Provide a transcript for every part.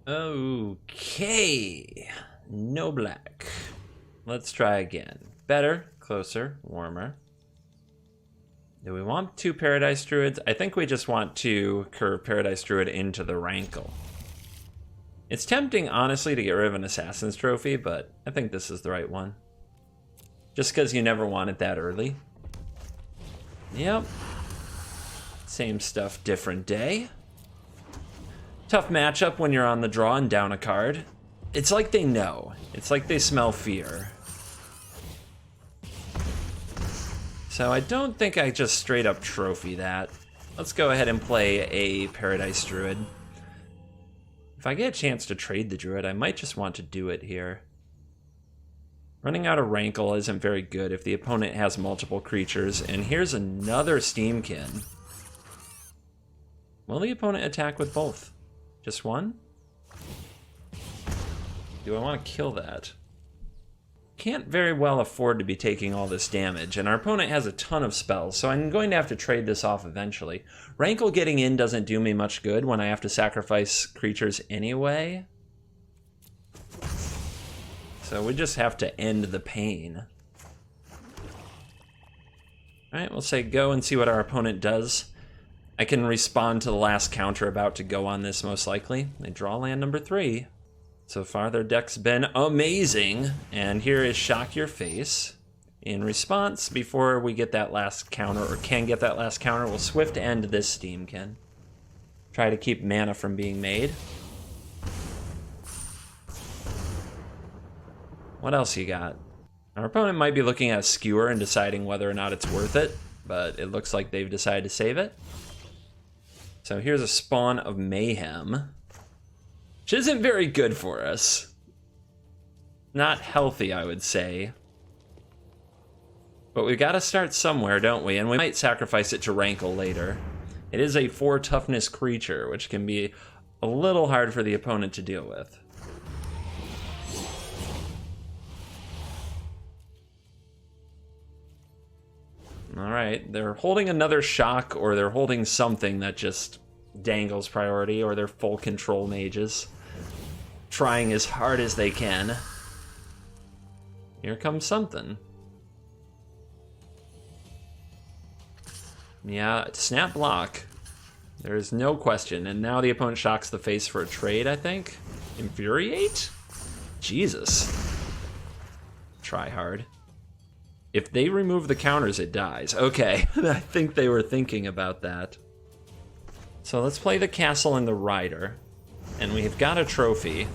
Okay, no black. Let's try again. Better, closer, warmer. Do we want 2 Paradise Druids? I think we just want to curve Paradise Druid into the Rankle. It's tempting, honestly, to get rid of an Assassin's Trophy, but I think this is the right one. Just because you never want it that early. Yep. Same stuff, different day. Tough matchup when you're on the draw and down a card. It's like they know. It's like they smell fear. So I don't think I just straight up trophy that. Let's go ahead and play a Paradise Druid. If I get a chance to trade the Druid, I might just want to do it here. Running out of Rankle isn't very good if the opponent has multiple creatures, and here's another Steamkin. Will the opponent attack with both? Just one? Do I want to kill that? Can't very well afford to be taking all this damage, and our opponent has a ton of spells, so I'm going to have to trade this off eventually. Rankle getting in doesn't do me much good when I have to sacrifice creatures anyway. So we just have to end the pain. Alright, we'll say go and see what our opponent does. I can respond to the last counter about to go on this most likely. They draw land number 3. So far their deck's been amazing. And here is Shock Your Face. In response, before we get that last counter, or can get that last counter, we'll swift end this Steamkin. Try to keep mana from being made. What else you got? Our opponent might be looking at a Skewer and deciding whether or not it's worth it, but it looks like they've decided to save it. So here's a Spawn of Mayhem, which isn't very good for us. Not healthy, I would say. But we've got to start somewhere, don't we? And we might sacrifice it to Rankle later. It is a 4 toughness creature, which can be a little hard for the opponent to deal with. Alright, they're holding another shock, or they're holding something that just dangles priority, or they're full control mages. Trying as hard as they can. Here comes something. Yeah, snap block. There's no question, and now the opponent shocks the face for a trade, I think? Infuriate? Jesus. Try hard. If they remove the counters, it dies. Okay, I think they were thinking about that. So let's play the castle and the rider. And we've got a trophy.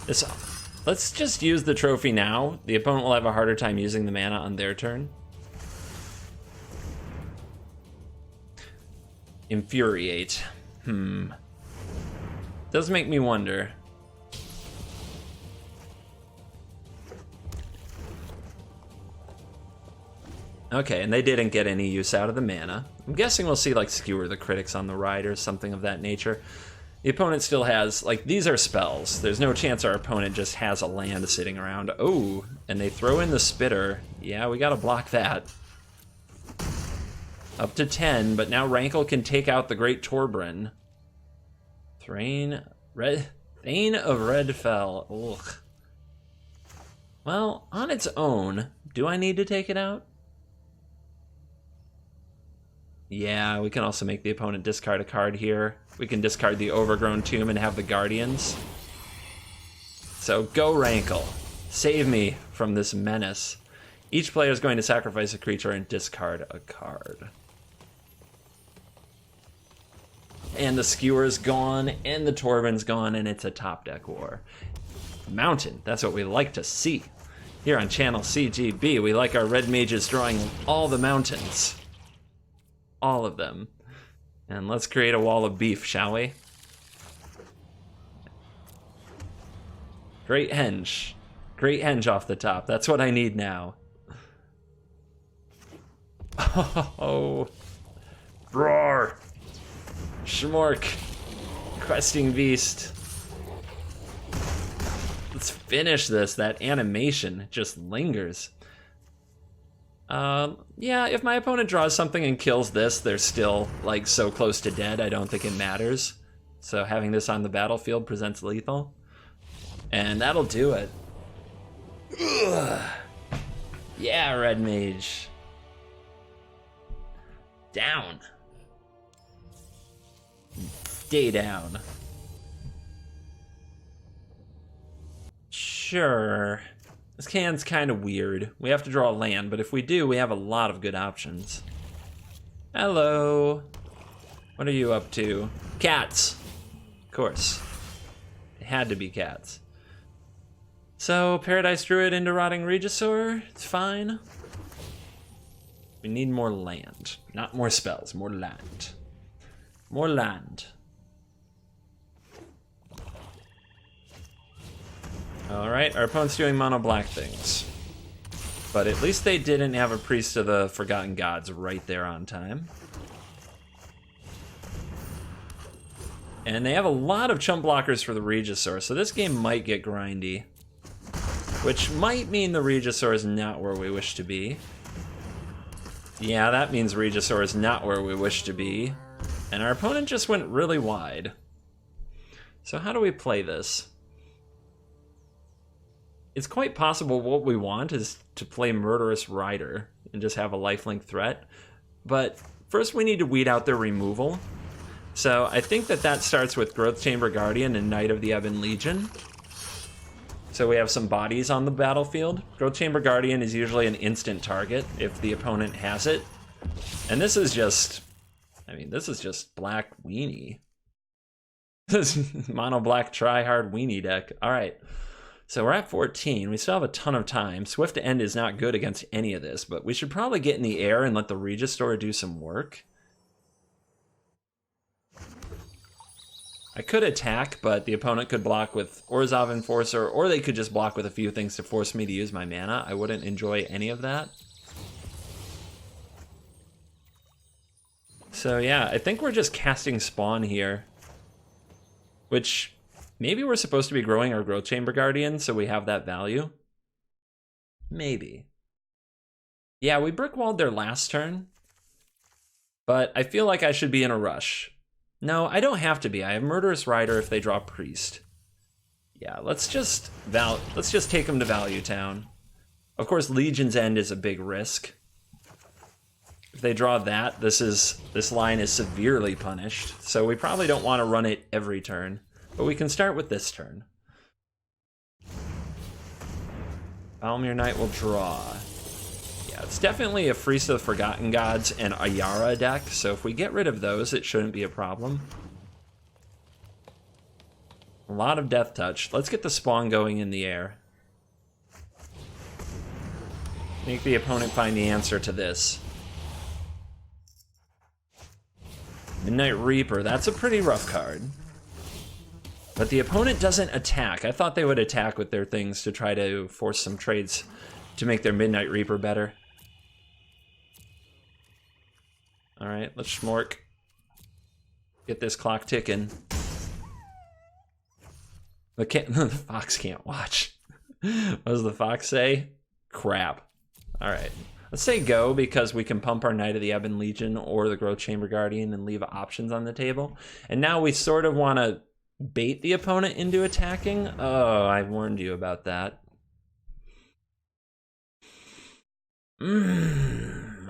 Let's just use the trophy now. The opponent will have a harder time using the mana on their turn. Infuriate. Does make me wonder. Okay, and they didn't get any use out of the mana. I'm guessing we'll see like Skewer the Critics on the Rider, something of that nature. The opponent still has, like, these are spells. There's no chance our opponent just has a land sitting around. Oh, and they throw in the Spitter. Yeah, we gotta block that. Up to 10, but now Rankle can take out the Great Torbran. Thane of Redfell. Ugh. Well, on its own, do I need to take it out? Yeah, we can also make the opponent discard a card here. We can discard the Overgrown Tomb and have the Guardians. So go Rankle. Save me from this menace. Each player is going to sacrifice a creature and discard a card. And the Skewer's gone, and the Torbran's gone, and it's a top deck war. Mountain, that's what we like to see. Here on Channel CGB, we like our red mages drawing all the mountains. All of them. And let's create a wall of beef, shall we? Great Henge. Great Henge off the top. That's what I need now. Oh. Roar. Shmork. Questing Beast. Let's finish this. That animation just lingers. Yeah, if my opponent draws something and kills this, they're still, like, so close to dead, I don't think it matters. So having this on the battlefield presents lethal. And that'll do it. Ugh. Yeah, red mage. Down. Stay down. Sure. This can's kind of weird. We have to draw land, but if we do, we have a lot of good options. Hello. What are you up to? Cats. Of course. It had to be cats. So, Paradise Druid into Rotting Regisaur. It's fine. We need more land. Not more spells, more land. More land. Alright, our opponent's doing mono black things. But at least they didn't have a Priest of the Forgotten Gods right there on time. And they have a lot of chump blockers for the Regisaur, so this game might get grindy. Which might mean the Regisaur is not where we wish to be. Yeah, that means Regisaur is not where we wish to be. And our opponent just went really wide. So how do we play this? It's quite possible what we want is to play Murderous Rider and just have a lifelink threat. But first we need to weed out their removal. So I think that starts with Growth Chamber Guardian and Knight of the Ebon Legion. So we have some bodies on the battlefield. Growth Chamber Guardian is usually an instant target if the opponent has it. And this is just, I mean, this is just black weenie. This mono black try-hard weenie deck. All right. So we're at 14. We still have a ton of time. Swift End is not good against any of this, but we should probably get in the air and let the Regisaur do some work. I could attack, but the opponent could block with Orzhov Enforcer, or they could just block with a few things to force me to use my mana. I wouldn't enjoy any of that. So yeah, I think we're just casting Spawn here. Which, maybe we're supposed to be growing our Growth Chamber Guardian, so we have that value. Maybe. Yeah, we brickwalled their last turn. But I feel like I should be in a rush. No, I don't have to be. I have Murderous Rider if they draw Priest. Yeah, let's just take them to Value Town. Of course, Legion's End is a big risk. If they draw that, this line is severely punished. So we probably don't want to run it every turn. But we can start with this turn. Balmir Knight will draw. Yeah, it's definitely a Priest of the Forgotten Gods and Ayara deck, so if we get rid of those, it shouldn't be a problem. A lot of Death Touch. Let's get the Spawn going in the air. Make the opponent find the answer to this. Midnight Reaper, that's a pretty rough card. But the opponent doesn't attack. I thought they would attack with their things to try to force some trades to make their Midnight Reaper better. All right, let's schmork. Get this clock ticking. The fox can't watch. What does the fox say? Crap. All right, let's say go because we can pump our Knight of the Ebon Legion or the Growth Chamber Guardian and leave options on the table. And now we sort of want to bait the opponent into attacking. Oh, I warned you about that.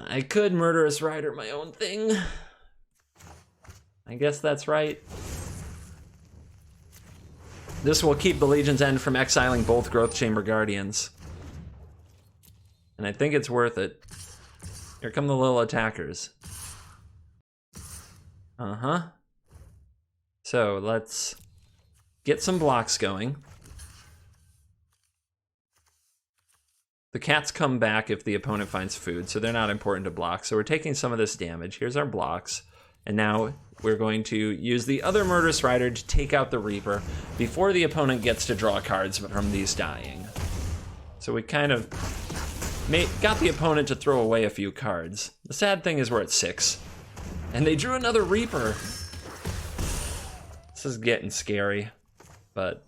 I could Murderous Rider my own thing. I guess that's right. This will keep the Legion's End from exiling both Growth Chamber Guardians. And I think it's worth it. Here come the little attackers. Uh-huh. So let's get some blocks going. The cats come back if the opponent finds food, so they're not important to block. So we're taking some of this damage. Here's our blocks. And now we're going to use the other Murderous Rider to take out the Reaper before the opponent gets to draw cards from these dying. So we kind of got the opponent to throw away a few cards. The sad thing is we're at 6. And they drew another Reaper. This is getting scary. But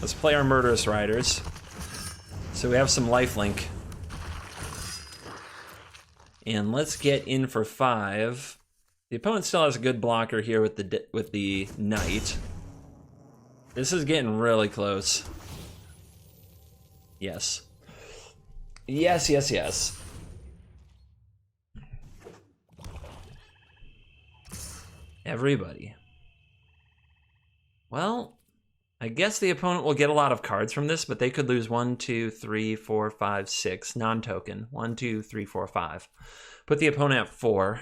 let's play our Murderous Riders. So we have some lifelink. And let's get in for 5 The opponent still has a good blocker here with the knight. This is getting really close. Yes. Yes, yes, yes. Everybody. Well, I guess the opponent will get a lot of cards from this, but they could lose 1, 2, 3, 4, 5, 6 non-token. 1, 2, 3, 4, 5. Put the opponent at 4.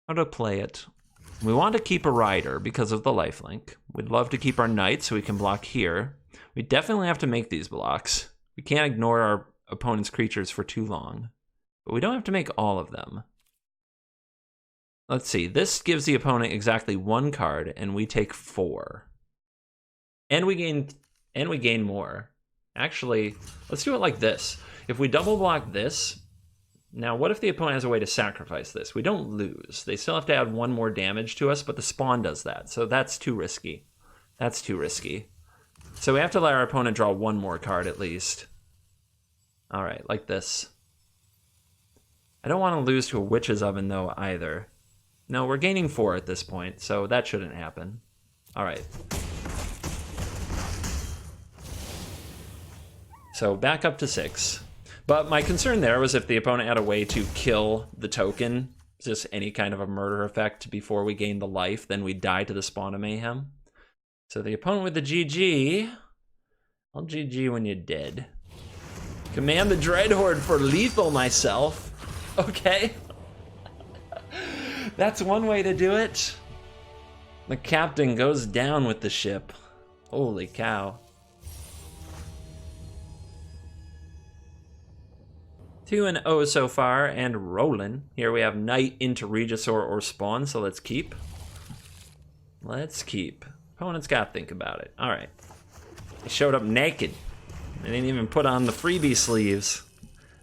How to play it? We want to keep a rider because of the lifelink. We'd love to keep our knight so we can block here. We definitely have to make these blocks. We can't ignore our opponent's creatures for too long. But we don't have to make all of them. Let's see. This gives the opponent exactly 1 card, and we take 4. And we gain more. Actually, let's do it like this. If we double block this, now what if the opponent has a way to sacrifice this? We don't lose. They still have to add 1 more damage to us, but the spawn does that. So that's too risky. That's too risky. So we have to let our opponent draw 1 more card at least. All right, like this. I don't want to lose to a Witch's Oven though either. No, we're gaining 4 at this point, so that shouldn't happen. All right. So back up to 6. But my concern there was if the opponent had a way to kill the token, just any kind of a murder effect before we gain the life, then we'd die to the Spawn of Mayhem. So the opponent with the GG, I'll GG when you're dead. Command the Dreadhorde for lethal myself. Okay. That's one way to do it. The captain goes down with the ship. Holy cow. 2-0 so far, and rolling. Here we have knight into Regisaur or Spawn, so let's keep. Let's keep. Opponent's got to think about it. All right. They showed up naked. They didn't even put on the freebie sleeves.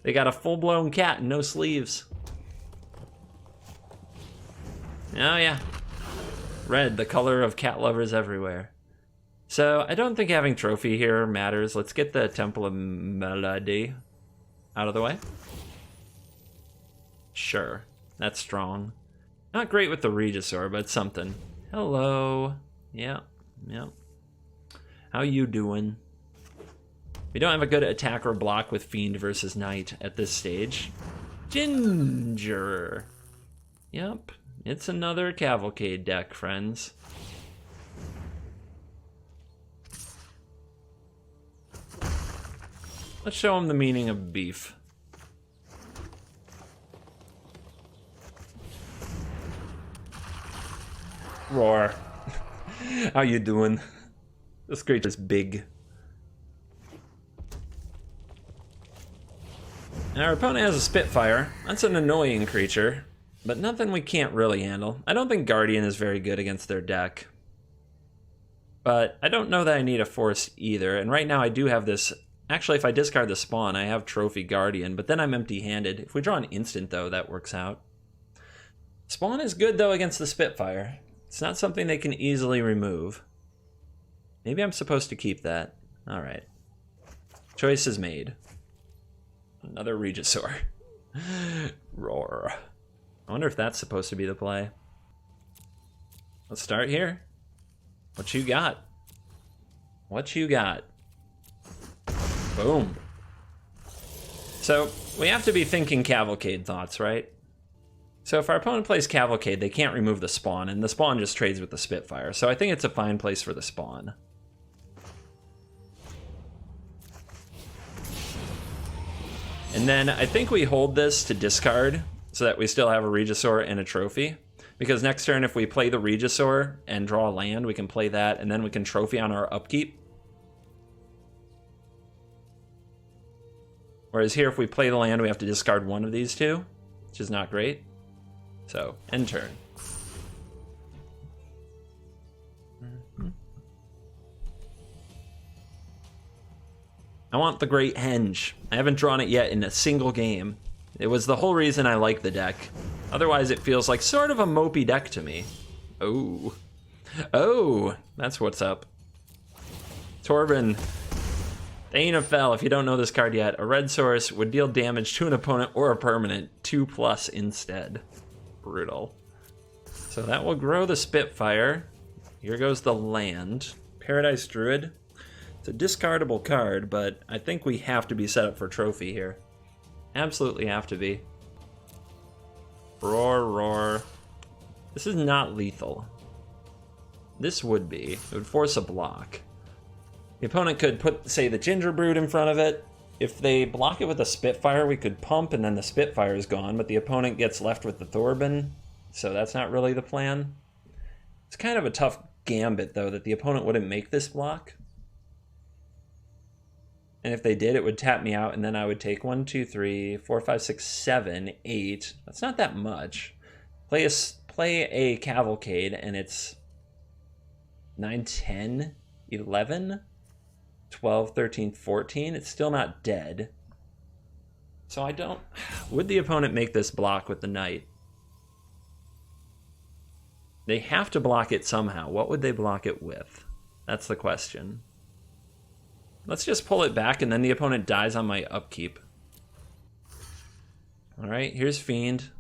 They got a full-blown cat and no sleeves. Oh yeah. Red, the color of cat lovers everywhere. So I don't think having trophy here matters. Let's get the Temple of Melody out of the way. Sure, that's strong. Not great with the Regisaur, but something. Hello. Yeah, yeah. How you doing? We don't have a good attack or block with Fiend versus Knight at this stage. Ginger. Yep, it's another Cavalcade deck, friends. Let's show them the meaning of beef. Roar. How you doing? This creature's big. Now our opponent has a Spitfire. That's an annoying creature, but nothing we can't really handle. I don't think Guardian is very good against their deck. But I don't know that I need a Force either, and right now I do have this. Actually, if I discard the Spawn, I have Trophy Guardian, but then I'm empty-handed. If we draw an instant, though, that works out. Spawn is good, though, against the Spitfire. It's not something they can easily remove. Maybe I'm supposed to keep that. All right. Choice is made. Another Regisaur. Roar. I wonder if that's supposed to be the play. Let's start here. What you got? What you got? Boom. So we have to be thinking Cavalcade thoughts, right? So if our opponent plays Cavalcade, they can't remove the Spawn, and the Spawn just trades with the Spitfire. So I think it's a fine place for the Spawn. And then I think we hold this to discard so that we still have a Regisaur and a trophy. Because next turn, if we play the Regisaur and draw a land, we can play that, and then we can trophy on our upkeep. Whereas here, if we play the land, we have to discard one of these two, which is not great. So, end turn. I want the Great Henge. I haven't drawn it yet in a single game. It was the whole reason I like the deck. Otherwise, it feels like sort of a mopey deck to me. Oh. Oh, that's what's up. Torben. Thane of Fel, if you don't know this card yet, a red source would deal damage to an opponent or a permanent 2+ instead. Brutal. So that will grow the Spitfire. Here goes the land. Paradise Druid. It's a discardable card, but I think we have to be set up for trophy here. Absolutely have to be. Roar, roar. This is not lethal. This would be. It would force a block. The opponent could put, say, the Gingerbread in front of it. If they block it with a Spitfire, we could pump and then the Spitfire is gone, but the opponent gets left with the Thorben, so that's not really the plan. It's kind of a tough gambit, though, that the opponent wouldn't make this block. And if they did, it would tap me out, and then I would take 1, 2, 3, 4, 5, 6, 7, 8. That's not that much. Play a Cavalcade, and it's 9, 10, 11, 12, 13, 14. It's still not dead. So I don't... Would the opponent make this block with the Knight? They have to block it somehow. What would they block it with? That's the question. Let's just pull it back, and then the opponent dies on my upkeep. Alright, here's Fiend.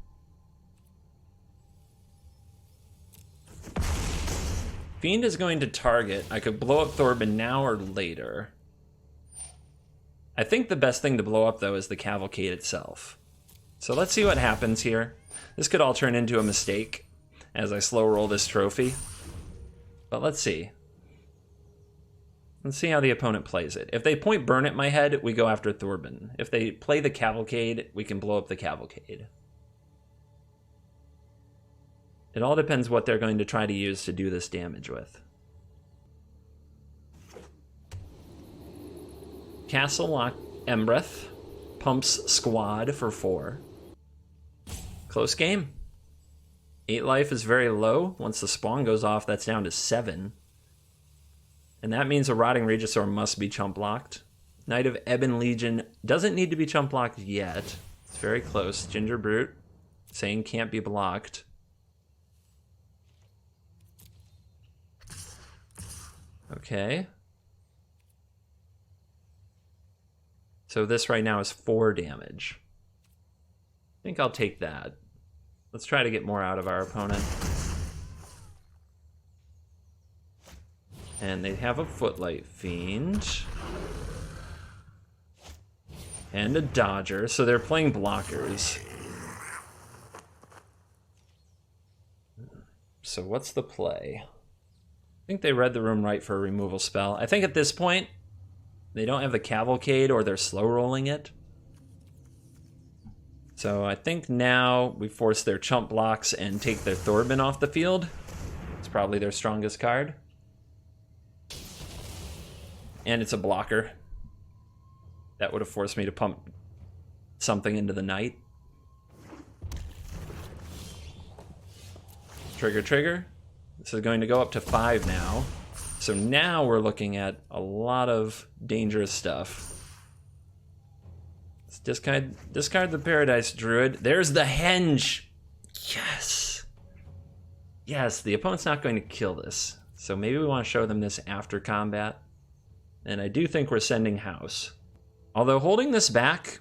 Fiend is going to target. I could blow up Thorben now or later. I think the best thing to blow up, though, is the Cavalcade itself. So let's see what happens here. This could all turn into a mistake as I slow roll this trophy. But let's see. Let's see how the opponent plays it. If they point Burn at my head, we go after Thorben. If they play the Cavalcade, we can blow up the Cavalcade. It all depends what they're going to try to use to do this damage with. Castle Lock Embreth pumps Squad for 4. Close game. 8 life is very low. Once the spawn goes off, that's down to 7. And that means a Rotting Regisaur must be chump blocked. Knight of Ebon Legion doesn't need to be chump blocked yet. It's very close. Ginger Brute saying can't be blocked. Okay. So this right now is 4 damage. I think I'll take that. Let's try to get more out of our opponent. And they have a Footlight Fiend. And a Dodger, so they're playing blockers. So what's the play? I think they read the room right for a removal spell. I think at this point, they don't have the Cavalcade or they're slow rolling it. So I think now we force their chump blocks and take their Thorben off the field. It's probably their strongest card. And it's a blocker. That would have forced me to pump something into the Knight. Trigger, trigger. This is going to go up to 5 now. So now we're looking at a lot of dangerous stuff. Let's discard the Paradise Druid. There's the Henge. Yes. Yes, the opponent's not going to kill this. So maybe we want to show them this after combat. And I do think we're sending House. Although holding this back,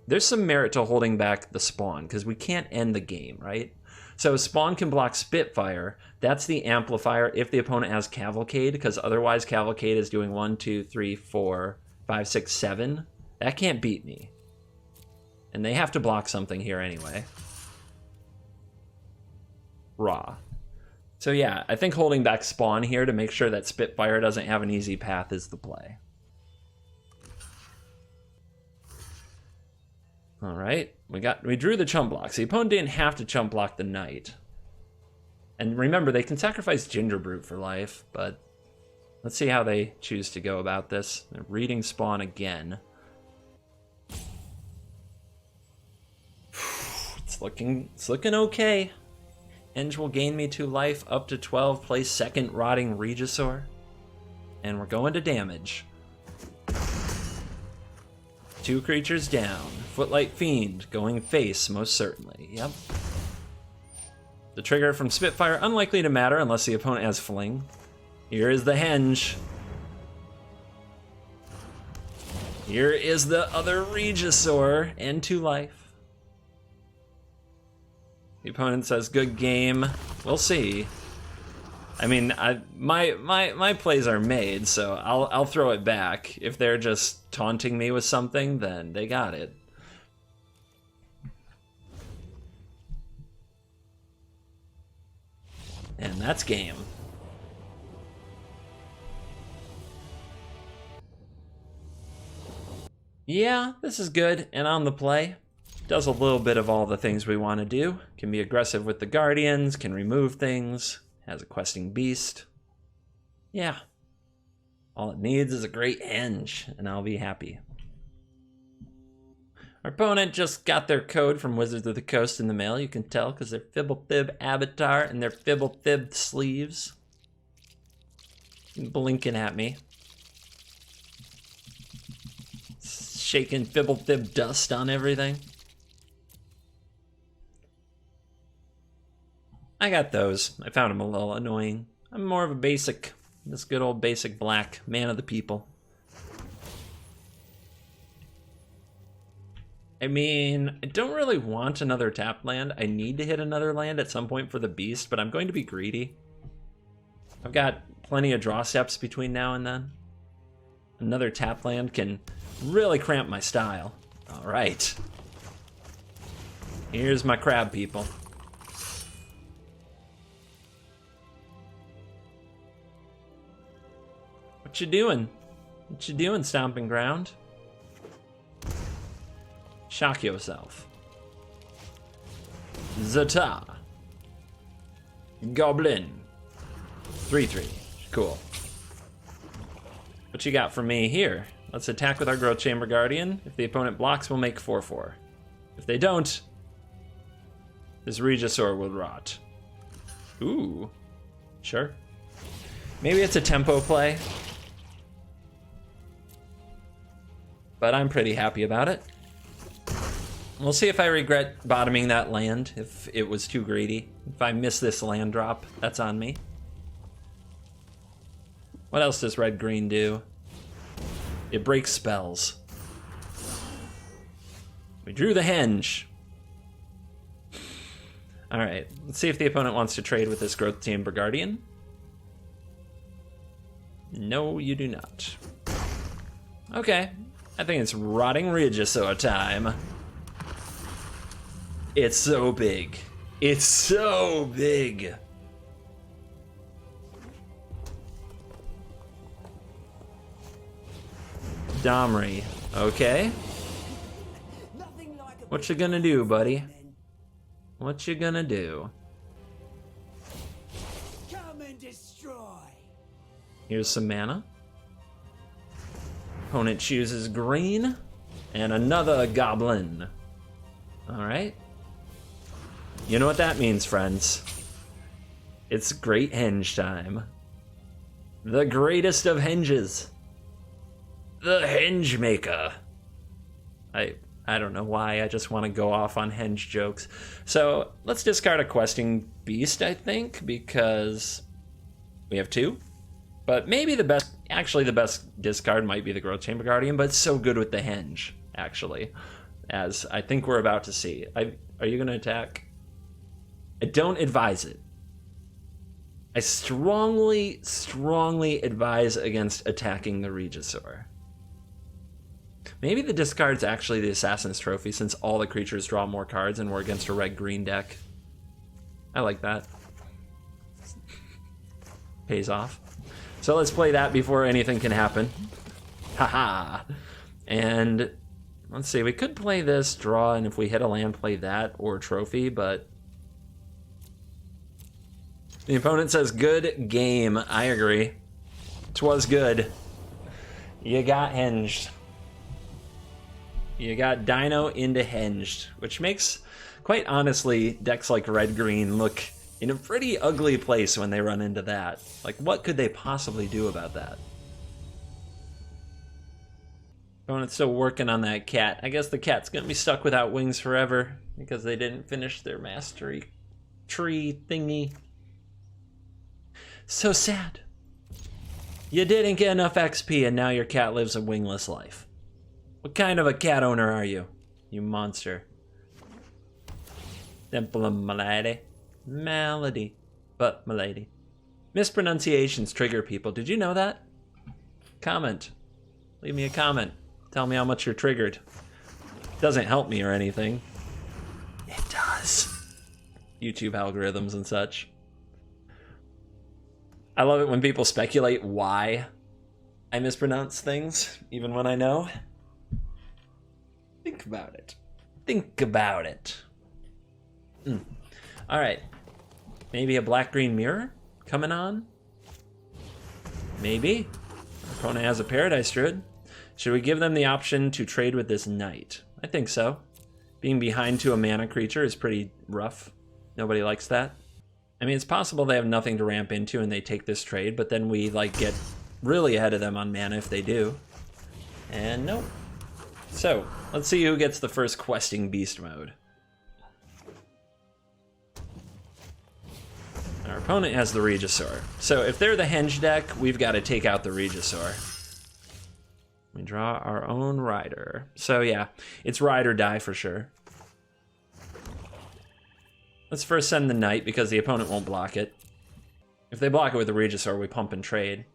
there's some merit to holding back the spawn, because we can't end the game, right? So spawn can block Spitfire. That's the amplifier if the opponent has Cavalcade, because otherwise Cavalcade is doing 1, 2, 3, 4, 5, 6, 7. That can't beat me. And they have to block something here anyway. Raw. So yeah, I think holding back spawn here to make sure that Spitfire doesn't have an easy path is the play. All right, we drew the chump blocks. The opponent didn't have to chump block the Knight. And remember, they can sacrifice Gingerbrute for life, but let's see how they choose to go about this. They're reading spawn again. It's looking okay. Henge will gain me 2 life, up to 12, play second Rotting Regisaur. And we're going to damage. 2 creatures down. Footlight Fiend going face, most certainly. Yep. The trigger from Spitfire, unlikely to matter unless the opponent has Fling. Here is the Henge. Here is the other Regisaur and 2 life. The opponent says good game. We'll see. I mean, my plays are made, so I'll throw it back. If they're just taunting me with something, then they got it. And that's game. Yeah, this is good and on the play. Does a little bit of all the things we want to do. Can be aggressive with the Guardians, can remove things, has a questing beast. Yeah. All it needs is a great henge, and I'll be happy. Our opponent just got their code from Wizards of the Coast in the mail. You can tell because their Fibblethib avatar and their Fibblethib sleeves. Blinking at me. Shaking Fibblethib dust on everything. I got those. I found them a little annoying. I'm more of a basic, this good old basic black man of the people. I mean, I don't really want another tap land. I need to hit another land at some point for the beast, but I'm going to be greedy. I've got plenty of draw steps between now and then. Another tap land can really cramp my style. All right. Here's my crab people. What you doing? What you doing, Stomping Ground? Shock yourself. Zata. Goblin. 3/3. Cool. What you got for me here? Let's attack with our Growth Chamber Guardian. If the opponent blocks, we'll make 4/4. If they don't, this Regisaur will rot. Ooh. Sure. Maybe it's a tempo play. But I'm pretty happy about it. We'll see if I regret bottoming that land, if it was too greedy. If I miss this land drop, that's on me. What else does red-green do? It breaks spells. We drew the henge. All right, let's see if the opponent wants to trade with this Growth Chamber Guardian. No, you do not. Okay, I think it's Rotting Regisaur time. It's so big. It's so big. Domri, okay. What you gonna do, buddy? What you gonna do? Come and destroy. Here's some mana. Opponent chooses green and another goblin. All right. You know what that means, friends. It's great henge time. The greatest of henges. The henge maker. I don't know why, I just want to go off on henge jokes. So let's discard a questing beast, I think, because we have two. But maybe the best, actually the best discard might be the Growth Chamber Guardian, but it's so good with the henge, actually, as I think we're about to see. Are you going to attack? I don't advise it. I strongly, strongly advise against attacking the Regisaur. Maybe the discard's actually the Assassin's Trophy, since all the creatures draw more cards and we're against a red-green deck. I like that. Pays off. So let's play that before anything can happen. Haha. And let's see, we could play this, draw, and if we hit a land, play that, or trophy, but the opponent says, good game. I agree. 'Twas good. You got henged. You got Dino into henged, which makes, quite honestly, decks like red-green look in a pretty ugly place when they run into that. Like, what could they possibly do about that? Opponent's still working on that cat. I guess the cat's gonna be stuck without wings forever because they didn't finish their mastery tree thingy. So sad. You didn't get enough XP and now your cat lives a wingless life. What kind of a cat owner are you, you monster? Temple of Malady. Malady. But Malady. Mispronunciations trigger people. Did you know that? Comment. Leave me a comment. Tell me how much you're triggered. Doesn't help me or anything. It does. YouTube algorithms and such. I love it when people speculate why I mispronounce things, even when I know. Think about it. Think about it. All right. Maybe a black-green mirror coming on? Maybe. Our opponent has a Paradise Druid. Should we give them the option to trade with this knight? I think so. Being behind to a mana creature is pretty rough. Nobody likes that. I mean, it's possible they have nothing to ramp into and they take this trade, but then we like get really ahead of them on mana if they do. And no. So, let's see who gets the first questing beast mode. Our opponent has the Regisaur. So if they're the Henge deck, we've got to take out the Regisaur. We draw our own rider. So yeah, it's ride or die for sure. Let's first send the knight because the opponent won't block it. If they block it with the Regisaur, we pump and trade.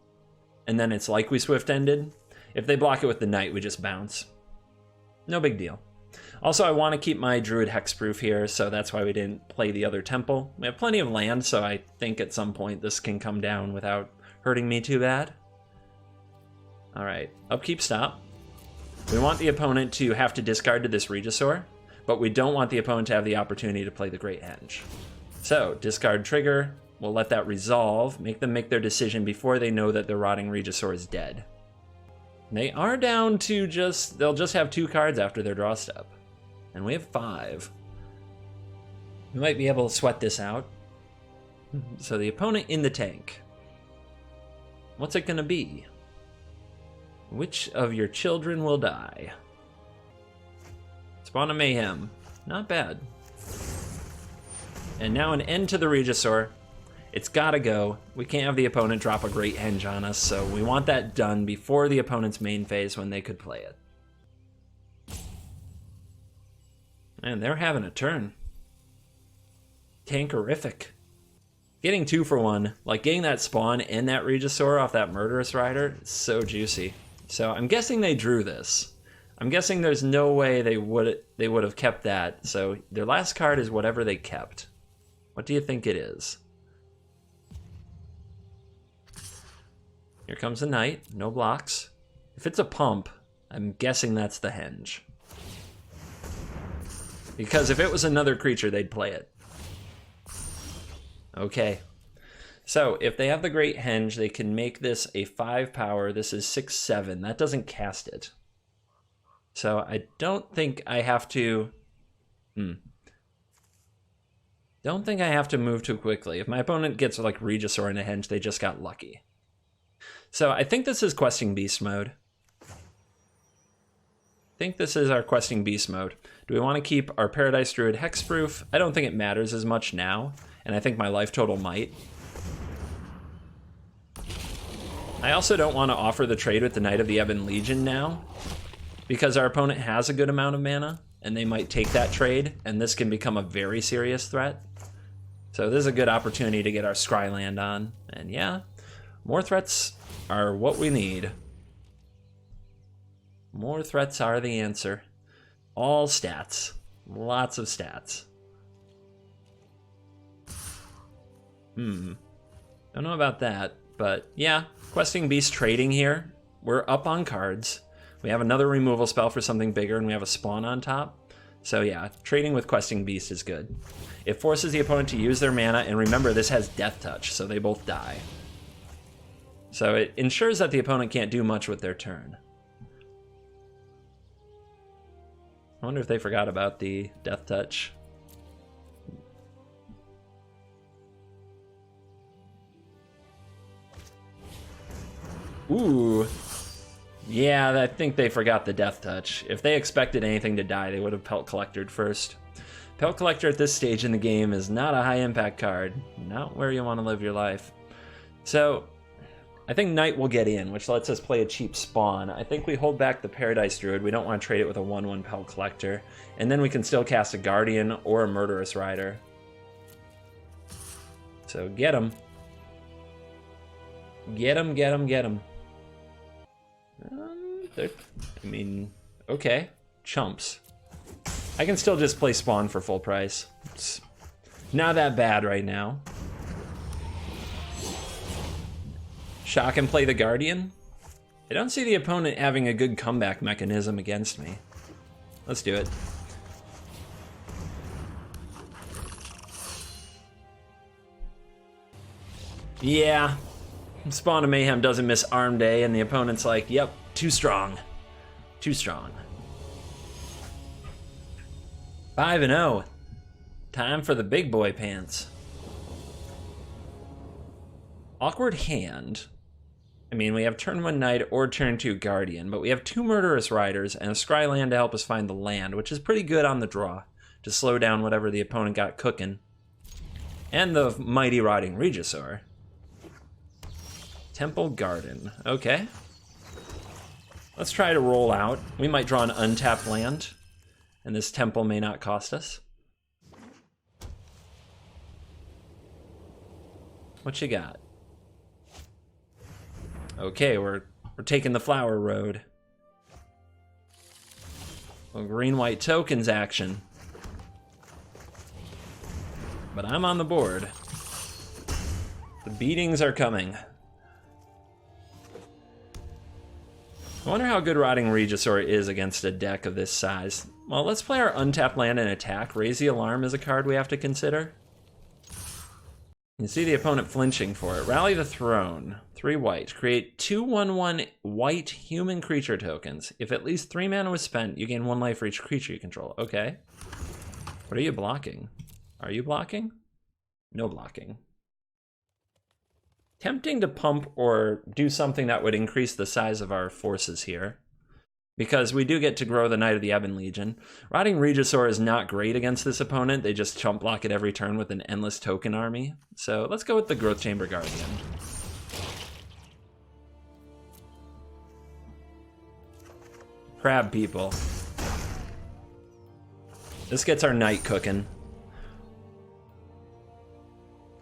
And then it's like we swift-ended. If they block it with the knight, we just bounce. No big deal. Also, I want to keep my Druid hexproof here, so that's why we didn't play the other temple. We have plenty of land, so I think at some point this can come down without hurting me too bad. Alright, upkeep stop. We want the opponent to have to discard to this Regisaur, but we don't want the opponent to have the opportunity to play the Great Henge. So, discard trigger, we'll let that resolve, make them make their decision before they know that their Rotting Regisaur is dead. They are down to they'll just have 2 cards after their draw step. And we have 5. We might be able to sweat this out. So the opponent in the tank. What's it gonna be? Which of your children will die? Spawn of Mayhem. Not bad. And now an end to the Regisaur. It's gotta go. We can't have the opponent drop a Great Henge on us, so we want that done before the opponent's main phase when they could play it. Man, they're having a turn. Tankerific. Getting 2 for 1, like getting that spawn and that Regisaur off that Murderous Rider, is so juicy. So I'm guessing they drew this. I'm guessing there's no way they would have kept that. So their last card is whatever they kept. What do you think it is? Here comes the knight, no blocks. If it's a pump, I'm guessing that's the Henge. Because if it was another creature, they'd play it. Okay. So if they have the Great Henge, they can make this a 5 power. This is 6/7. That doesn't cast it. So I don't think I have to... Don't think I have to move too quickly. If my opponent gets like Regisaur and a Henge, they just got lucky. So I think this is Questing Beast mode. I think this is our Questing Beast mode. Do we want to keep our Paradise Druid hexproof? I don't think it matters as much now, and I think my life total might. I also don't want to offer the trade with the Knight of the Ebon Legion now, because our opponent has a good amount of mana, and they might take that trade, and this can become a very serious threat. So this is a good opportunity to get our Scryland on, and yeah, more threats are what we need. More threats are the answer. All stats. Lots of stats. Don't know about that, but yeah, Questing Beast trading here. We're up on cards. We have another removal spell for something bigger, and we have a spawn on top. So yeah, trading with Questing Beast is good. It forces the opponent to use their mana, and remember, this has Death Touch, so they both die. So it ensures that the opponent can't do much with their turn. I wonder if they forgot about the Death Touch. Ooh. Yeah, I think they forgot the Death Touch. If they expected anything to die, they would have Pelt Collector'd first. Pelt Collector at this stage in the game is not a high impact card. Not where you want to live your life. So, I think Knight will get in, which lets us play a cheap spawn. I think we hold back the Paradise Druid. We don't want to trade it with a 1/1 Pelt Collector. And then we can still cast a Guardian or a Murderous Rider. So get him. Get him, get him, get him. I mean, okay. Chumps. I can still just play Spawn for full price. It's not that bad right now. Shock and play the Guardian? I don't see the opponent having a good comeback mechanism against me. Let's do it. Yeah. Spawn of Mayhem doesn't miss Arm Day, and the opponent's like, yep, too strong. Too strong. 5-0. Time for the big boy pants. Awkward hand. I mean, we have turn 1 Knight or turn 2 Guardian, but we have 2 Murderous Riders and a Scry land to help us find the land, which is pretty good on the draw to slow down whatever the opponent got cooking. And the mighty Rotting Regisaur. Temple Garden. Okay. Let's try to roll out. We might draw an untapped land, and this temple may not cost us. What you got? Okay, we're taking the flower road. Well, green-white tokens action. But I'm on the board. The beatings are coming. I wonder how good Rotting Regisaur is against a deck of this size. Well, let's play our untapped land and attack. Raise the Alarm is a card we have to consider. You can see the opponent flinching for it. Rally the Throne. 3 white. Create 2 1/1 white human creature tokens. If at least 3 mana was spent, you gain 1 life for each creature you control. Okay. What are you blocking? Are you blocking? No blocking. Tempting to pump or do something that would increase the size of our forces here, because we do get to grow the Knight of the Ebon Legion. Rotting Regisaur is not great against this opponent. They just chump block it every turn with an endless token army. So let's go with the Growth Chamber Guardian. Crab people. This gets our Knight cooking.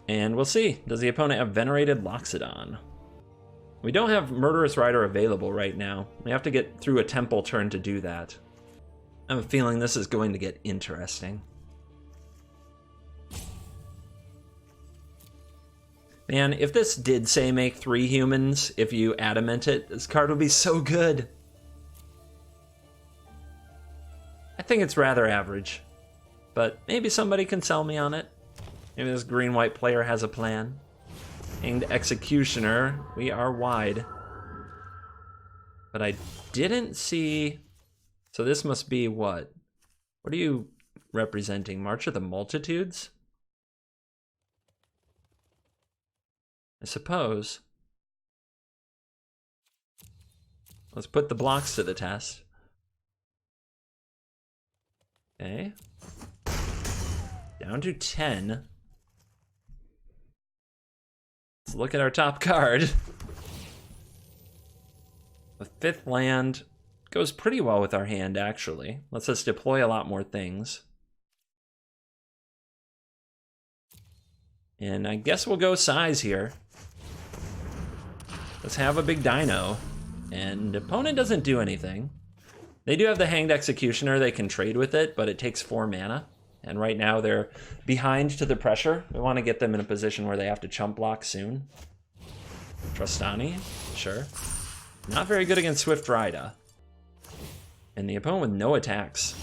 And we'll see. Does the opponent have Venerated Loxodon? We don't have Murderous Rider available right now. We have to get through a temple turn to do that. I have a feeling this is going to get interesting. Man, if this did say make 3 humans, if you adamant it, this card would be so good. I think it's rather average, but maybe somebody can sell me on it. Maybe this green-white player has a plan. Hanged Executioner, we are wide. But I didn't see... So this must be what? What are you representing? March of the Multitudes? I suppose. Let's put the blocks to the test. Okay. Down to 10. Let's look at our top card. The 5th land goes pretty well with our hand, actually. Lets us deploy a lot more things. And I guess we'll go size here. Let's have a big dino. And opponent doesn't do anything. They do have the Hanged Executioner. They can trade with it, but it takes 4 mana. And right now they're behind to the pressure. We want to get them in a position where they have to chump block soon. Trostani, sure. Not very good against Swift Rida. And the opponent with no attacks.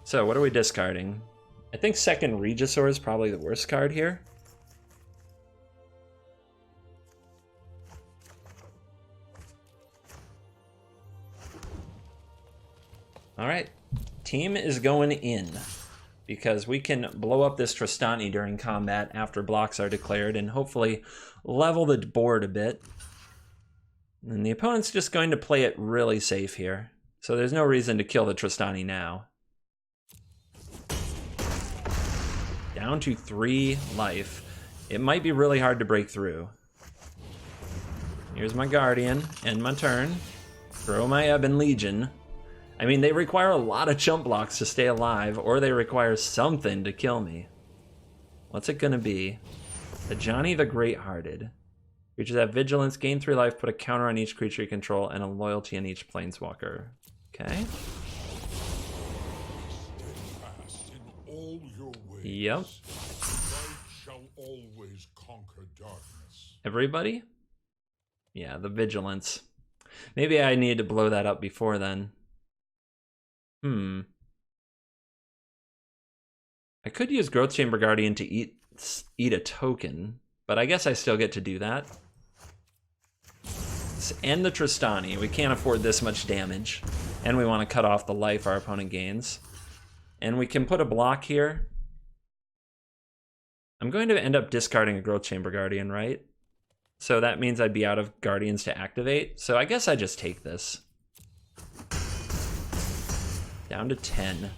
So what are we discarding? I think second Regisaur is probably the worst card here. All right, team is going in, because we can blow up this Trostani during combat after blocks are declared and hopefully level the board a bit. And the opponent's just going to play it really safe here, so there's no reason to kill the Trostani now. Down to 3 life. It might be really hard to break through. Here's my Guardian, end my turn. Throw my Ebon Legion. I mean, they require a lot of chump blocks to stay alive, or they require something to kill me. What's it gonna be? A Johnny the Great-Hearted. Creatures have vigilance, gain 3 life, put a counter on each creature you control, and a loyalty on each planeswalker. Okay. Yep. Shall always conquer darkness. Everybody? Yeah, the vigilance. Maybe I need to blow that up before then. I could use Growth Chamber Guardian to eat a token, but I guess I still get to do that. Let's end the Tristani. We can't afford this much damage. And we want to cut off the life our opponent gains. And we can put a block here. I'm going to end up discarding a Growth Chamber Guardian, right? So that means I'd be out of Guardians to activate. So I guess I just take this. Down to 10.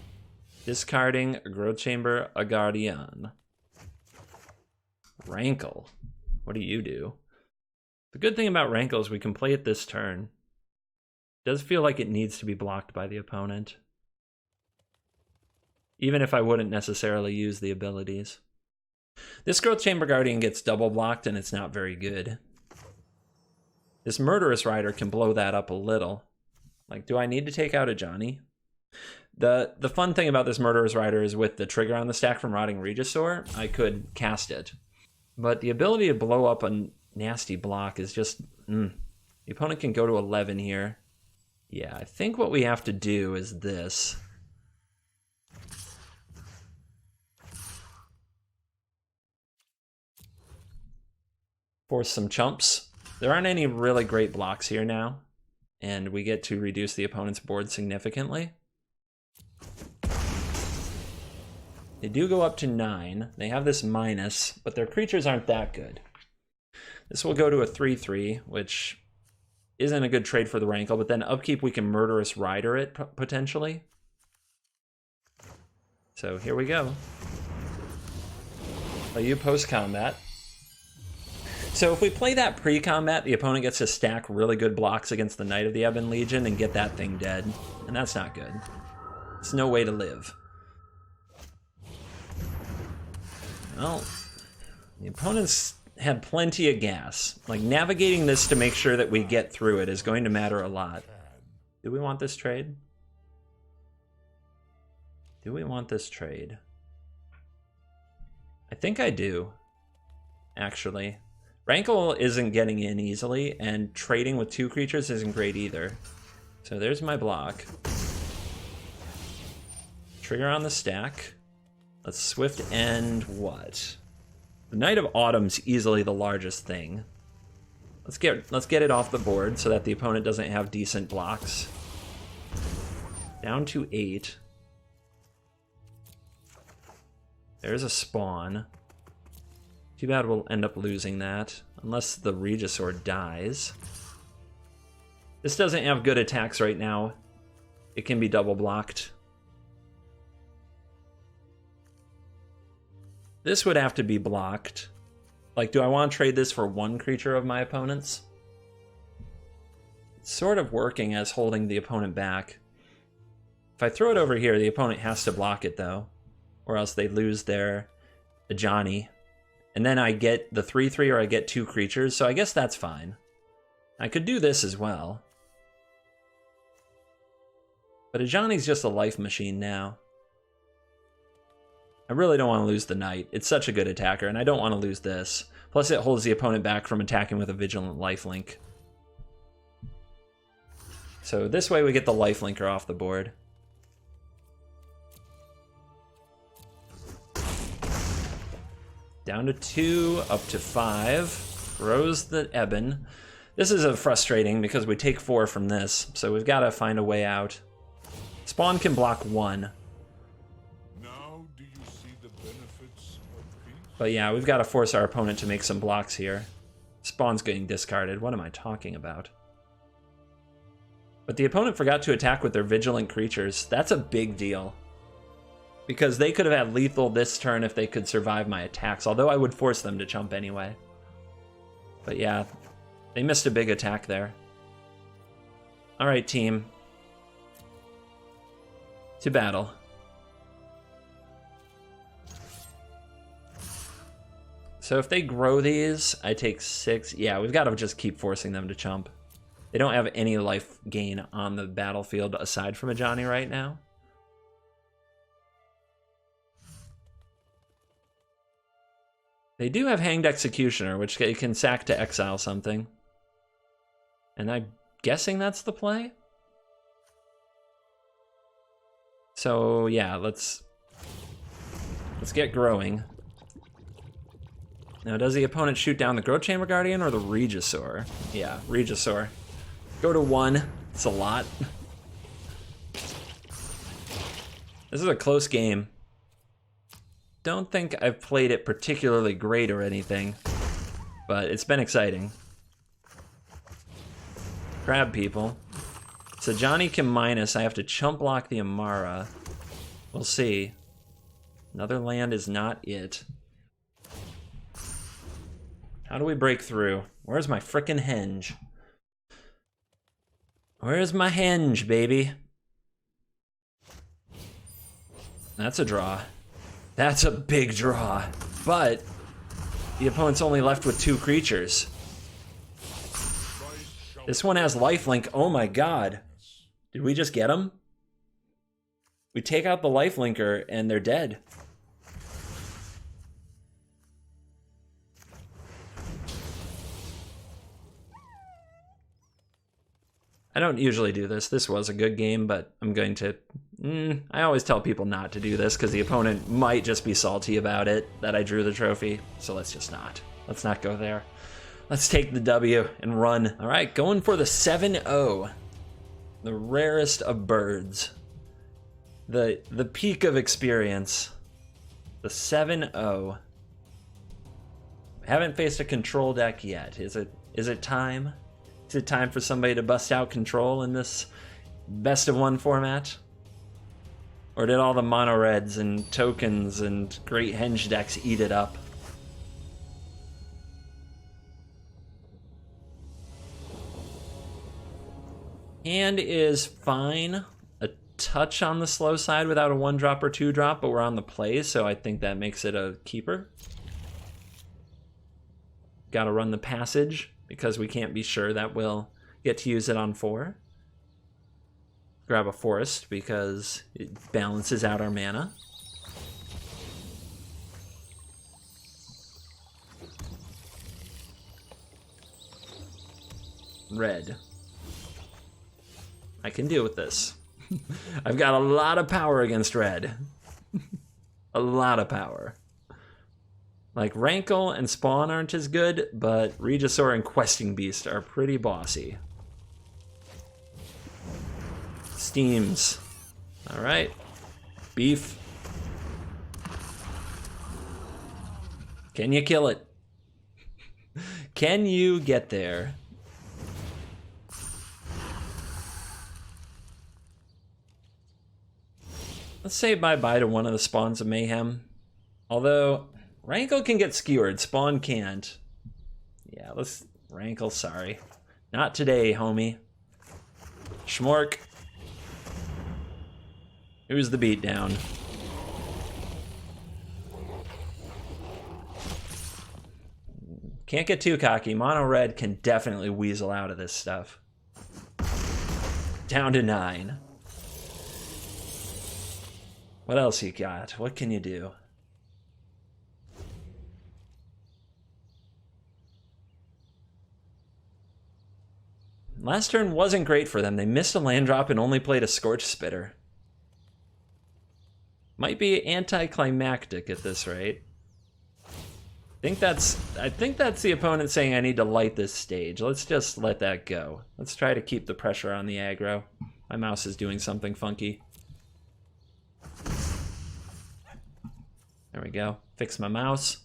Discarding a Growth Chamber, a Guardian. Rankle. What do you do? The good thing about Rankle is we can play it this turn. It does feel like it needs to be blocked by the opponent. Even if I wouldn't necessarily use the abilities. This Growth Chamber Guardian gets double blocked and it's not very good. This Murderous Rider can blow that up a little. Like, do I need to take out a Johnny? The fun thing about this Murderous Rider is with the trigger on the stack from Rotting Regisaur, I could cast it. But the ability to blow up a nasty block is just... The opponent can go to 11 here. Yeah, I think what we have to do is this. Force some chumps. There aren't any really great blocks here now, and we get to reduce the opponent's board significantly. They do go up to 9. They have this minus, but their creatures aren't that good. This will go to a 3/3, which isn't a good trade for the Rankle, but then upkeep we can Murderous Rider it, potentially. So here we go. Play you post-combat. So if we play that pre-combat, the opponent gets to stack really good blocks against the Knight of the Ebon Legion and get that thing dead. And that's not good. It's no way to live. Well, the opponents had plenty of gas. Like, navigating this to make sure that we get through it is going to matter a lot. Do we want this trade? Do we want this trade? I think I do, actually. Rankle isn't getting in easily, and trading with 2 creatures isn't great either. So there's my block. Trigger on the stack. Let's swift end what? The Knight of Autumn's easily the largest thing. Let's get it off the board so that the opponent doesn't have decent blocks. Down to 8. There's a spawn. Too bad we'll end up losing that, unless the Regisaur dies. This doesn't have good attacks right now. It can be double blocked. This would have to be blocked. Like, do I want to trade this for 1 creature of my opponent's? It's sort of working as holding the opponent back. If I throw it over here, the opponent has to block it, though. Or else they lose their Johnny. And then I get the 3/3 or I get 2 creatures, so I guess that's fine. I could do this as well. But Ajani's just a life machine now. I really don't want to lose the Knight. It's such a good attacker, and I don't want to lose this. Plus it holds the opponent back from attacking with a Vigilant Lifelink. So this way we get the Lifelinker off the board. Down to 2, up to 5. Throws the Ebon. This is frustrating because we take 4 from this, so we've got to find a way out. Spawn can block 1. Now do you see the benefits of peace? But yeah, we've got to force our opponent to make some blocks here. Spawn's getting discarded. What am I talking about? But the opponent forgot to attack with their Vigilant creatures. That's a big deal. Because they could have had lethal this turn if they could survive my attacks, although I would force them to chump anyway. But yeah, They missed a big attack there. All right, team. To battle. So if they grow these, I take 6. Yeah, we've got to just keep forcing them to chump. They don't have any life gain on the battlefield aside from a Johnny right now. They do have Hanged Executioner, which they can sack to exile something. And I'm guessing that's the play? So yeah, let's get growing. Now, does the opponent shoot down the Growth Chamber Guardian or the Regisaur? Yeah, Regisaur. Go to 1. It's a lot. This is a close game. Don't think I've played it particularly great or anything, but it's been exciting. Crab people. So Johnny can minus. I have to chump block the Amara. We'll see. Another land is not it. How do we break through? Where's my frickin' Henge? Where's my Henge, baby? That's a draw. That's a big draw. But the opponent's only left with 2 creatures. This one has lifelink. Oh my god. Did we just get him? We take out the lifelinker and they're dead. I don't usually do this. This was a good game, but I'm going to... I always tell people not to do this because the opponent might just be salty about it, that I drew the trophy. So let's just not. Let's not go there. Let's take the W and run. All right, going for the 7-0. The rarest of birds. The peak of experience. The 7-0. Haven't faced a control deck yet. Is it time? Is it time for somebody to bust out control in this best of 1 format? Or did all the mono reds and tokens and great Henge decks eat it up? Hand is fine. A touch on the slow side without a 1-drop or 2-drop, but we're on the play, so I think that makes it a keeper. Gotta run the passage, because we can't be sure that we'll get to use it on 4. Grab a forest, because it balances out our mana. Red. I can deal with this. I've got a lot of power against red. A lot of power. Like, Rankle and Spawn aren't as good, but Regisaur and Questing Beast are pretty bossy. Steams. Alright. Beef. Can you kill it? Can you get there? Let's say bye-bye to one of the Spawns of Mayhem. Although, Rankle can get skewered, Spawn can't. Yeah, let's... Rankle, sorry. Not today, homie. Schmork. Who's the beatdown? Can't get too cocky. Mono red can definitely weasel out of this stuff. Down to 9. What else you got? What can you do? Last turn wasn't great for them. They missed a land drop and only played a Scorch Spitter. Might be anticlimactic at this rate. I think that's the opponent saying I need to light this stage. Let's just let that go. Let's try to keep the pressure on the aggro. My mouse is doing something funky. There we go. Fix my mouse.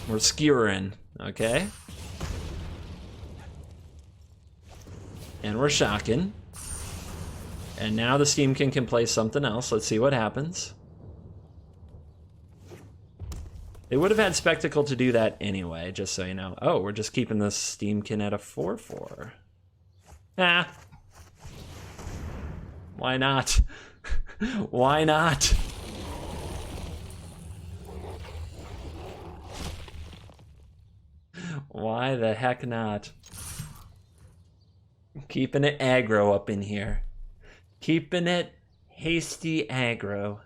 We're skewering, okay? And we're shocking. And now the Steamkin can play something else. Let's see what happens. They would have had Spectacle to do that anyway, just so you know. Oh, we're just keeping this Steamkin at a 4/4. Ah. Why not? Why not? Why the heck not? Keeping it aggro up in here. Keeping it hasty aggro.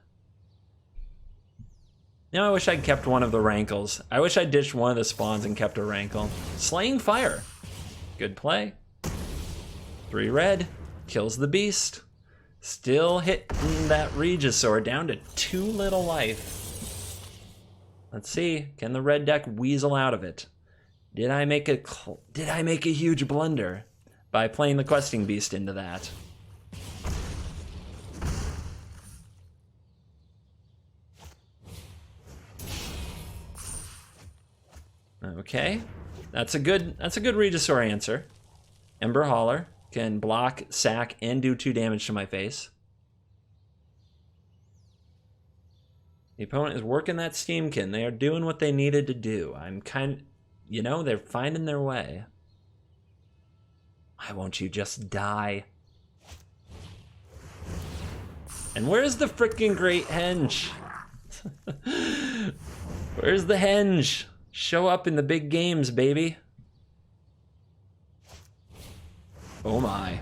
You know, I wish I'd kept one of the rankles. I wish I ditched one of the spawns and kept a rankle. Slaying Fire. Good play. 3 red. Kills the beast. Still hitting that Regisaur down to 2 little life. Let's see. Can the red deck weasel out of it? Did I make a huge blunder by playing the questing beast into that? Okay, that's a good Regisaur answer. Ember Hauler can block, sack, and do 2 damage to my face. The opponent is working that Steamkin. They are doing what they needed to do. I'm you know, they're finding their way. Why won't you just die? And where's the freaking great Henge? Where's the Henge? Show up in the big games, baby. Oh my.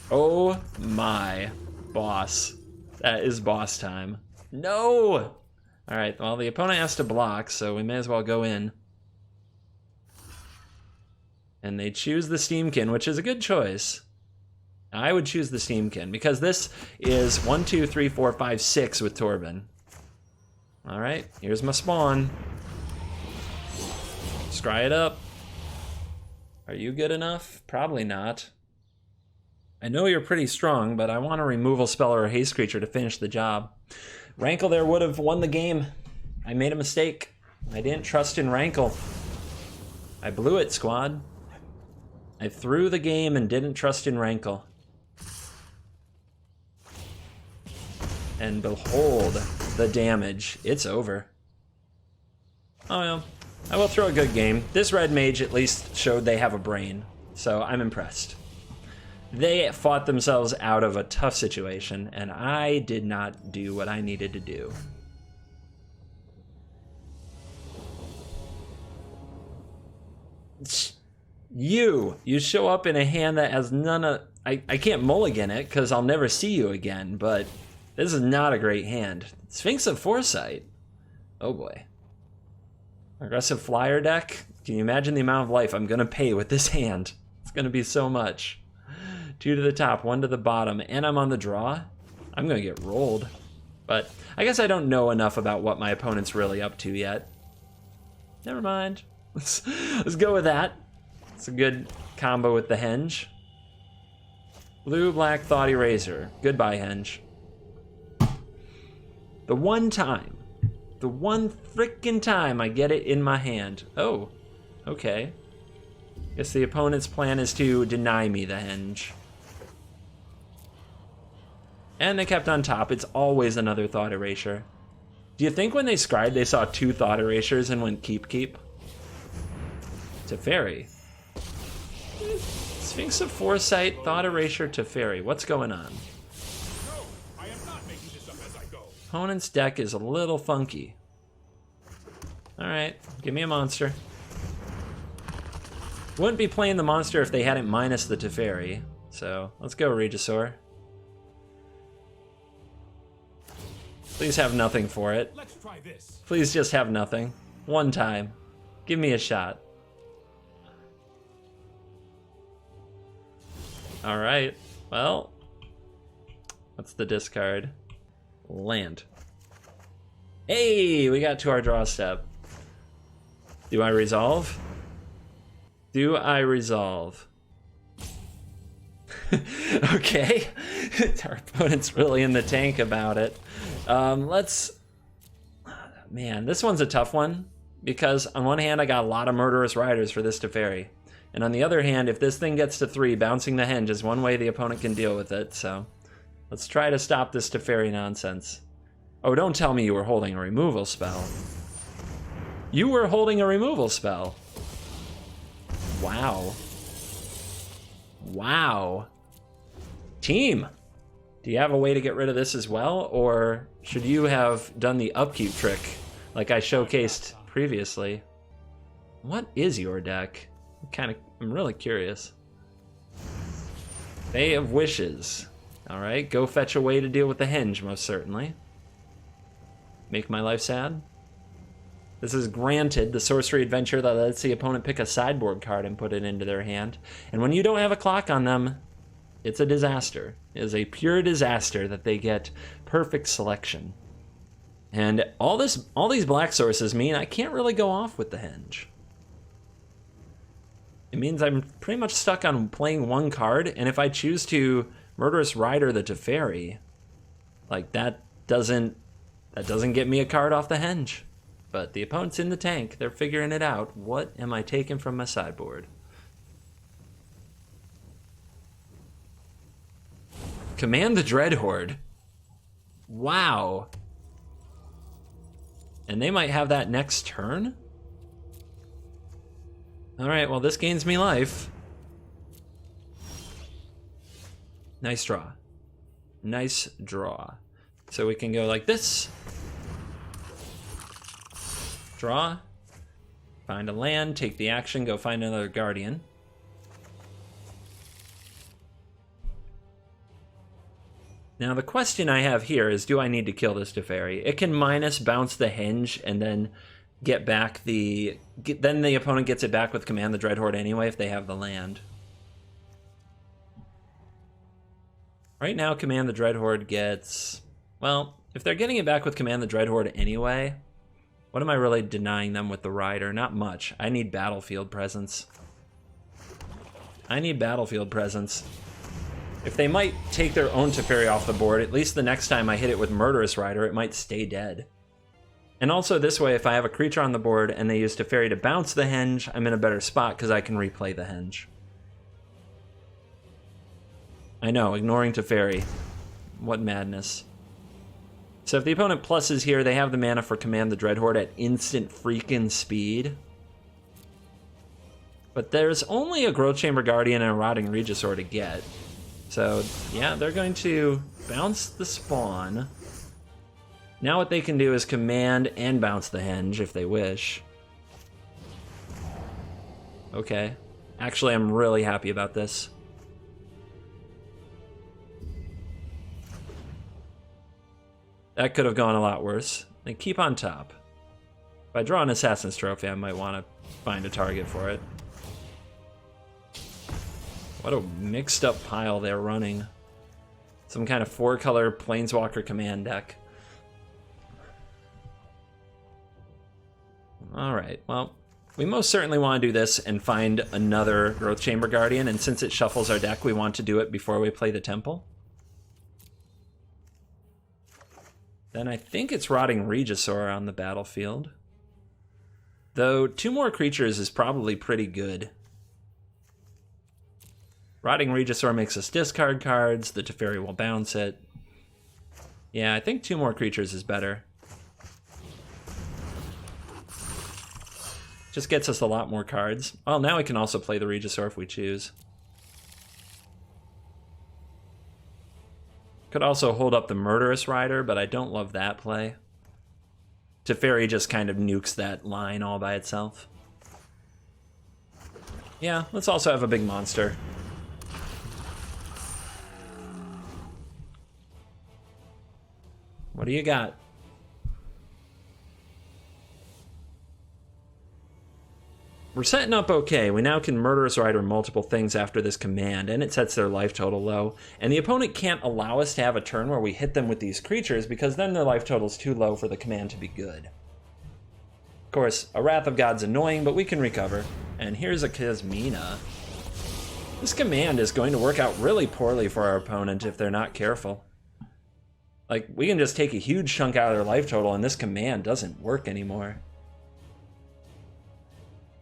Oh my. Boss. That is boss time. No! Alright, well, the opponent has to block, so we may as well go in. And they choose the Steamkin, which is a good choice. I would choose the Steamkin, because this is 1, 2, 3, 4, 5, 6 with Torben. Alright, here's my spawn. Scry it up. Are you good enough? Probably not. I know you're pretty strong, but I want a removal spell or a haste creature to finish the job. Rankle there would have won the game. I made a mistake. I didn't trust in Rankle. I blew it, squad. I threw the game and didn't trust in Rankle. And behold the damage. It's over. Oh no. I will throw a good game. This red mage at least showed they have a brain, so I'm impressed. They fought themselves out of a tough situation, and I did not do what I needed to do. You show up in a hand that has none of... I can't mulligan it because I'll never see you again, but this is not a great hand. Sphinx of Foresight. Oh boy. Aggressive flyer deck. Can you imagine the amount of life I'm going to pay with this hand? It's going to be so much. 2 to the top, 1 to the bottom, and I'm on the draw. I'm going to get rolled. But I guess I don't know enough about what my opponent's really up to yet. Never mind. Let's go with that. It's a good combo with the Henge. Blue, black, Thought Eraser. Goodbye, Henge. The one frickin' time I get it in my hand. Oh, okay. Guess the opponent's plan is to deny me the Henge. And they kept on top. It's always another Thought Erasure. Do you think when they scried they saw 2 Thought Erasures and went keep? Teferi. Sphinx of Foresight, Thought Erasure, Teferi. What's going on? No, I am not making this up as I go. Opponent's deck is a little funky. Alright, give me a monster. Wouldn't be playing the monster if they hadn't minus the Teferi. So, let's go, Regisaur. Please have nothing for it. Let's try this. Please just have nothing. One time. Give me a shot. Alright, well. What's the discard? Land. Hey, we got to our draw step. Do I resolve? Do I resolve? Okay. Our opponent's really in the tank about it. Man, this one's a tough one, because on one hand I got a lot of Murderous Riders for this Teferi, and on the other hand, if this thing gets to 3, bouncing the Henge is one way the opponent can deal with it, so let's try to stop this Teferi nonsense. Oh, don't tell me you were holding a removal spell. You were holding a removal spell. Wow. Wow. Team, do you have a way to get rid of this as well? Or should you have done the upkeep trick like I showcased previously? What is your deck? I'm really curious. Bay of Wishes. All right, go fetch a way to deal with the Henge, most certainly. Make my life sad. This is Granted, the sorcery adventure that lets the opponent pick a sideboard card and put it into their hand. And when you don't have a clock on them, it's a disaster. It is a pure disaster that they get perfect selection. And all these black sources mean I can't really go off with the Henge. It means I'm pretty much stuck on playing one card, and if I choose to Murderous Rider the Teferi, like that doesn't get me a card off the Henge. But the opponent's in the tank. They're figuring it out. What am I taking from my sideboard? Command the Dreadhorde. Wow. And they might have that next turn? Alright, well this gains me life. Nice draw. Nice draw. So we can go like this. Draw. Find a land, take the action, go find another Guardian. Now the question I have here is, do I need to kill this Teferi? It can minus bounce the Henge and then get back then the opponent gets it back with Command the Dreadhorde anyway if they have the land. Right now Command the Dreadhorde gets, well, if they're getting it back with Command the Dreadhorde anyway, what am I really denying them with the Rider? Not much. I need battlefield presence. I need battlefield presence. If they might take their own Teferi off the board, at least the next time I hit it with Murderous Rider, it might stay dead. And also this way, if I have a creature on the board and they use Teferi to bounce the Henge, I'm in a better spot because I can replay the Henge. I know, ignoring Teferi. What madness. So if the opponent pluses here, they have the mana for Command the Dreadhorde at instant freaking speed. But there's only a Growth Chamber Guardian and a Rotting Regisaur to get. So, yeah, they're going to bounce the spawn. Now what they can do is command and bounce the Henge if they wish. Okay. Actually, I'm really happy about this. That could have gone a lot worse. They keep on top. If I draw an Assassin's Trophy, I might want to find a target for it. What a mixed up pile they're running. Some kind of 4-color Planeswalker command deck. Alright, well, we most certainly want to do this and find another Growth Chamber Guardian, and since it shuffles our deck, we want to do it before we play the Temple. Then I think it's Rotting Regisaur on the battlefield. Though 2 more creatures is probably pretty good. Rotting Regisaur makes us discard cards, the Teferi will bounce it. Yeah, I think 2 more creatures is better. Just gets us a lot more cards. Well, now we can also play the Regisaur if we choose. Could also hold up the Murderous Rider, but I don't love that play. Teferi just kind of nukes that line all by itself. Yeah, let's also have a big monster. What do you got? We're setting up okay. We now can Murderous Rider multiple things after this command, and it sets their life total low. And the opponent can't allow us to have a turn where we hit them with these creatures, because then their life total's too low for the command to be good. Of course, a Wrath of God's annoying, but we can recover. And here's a Kasmina. This command is going to work out really poorly for our opponent if they're not careful. Like, we can just take a huge chunk out of their life total, and this command doesn't work anymore.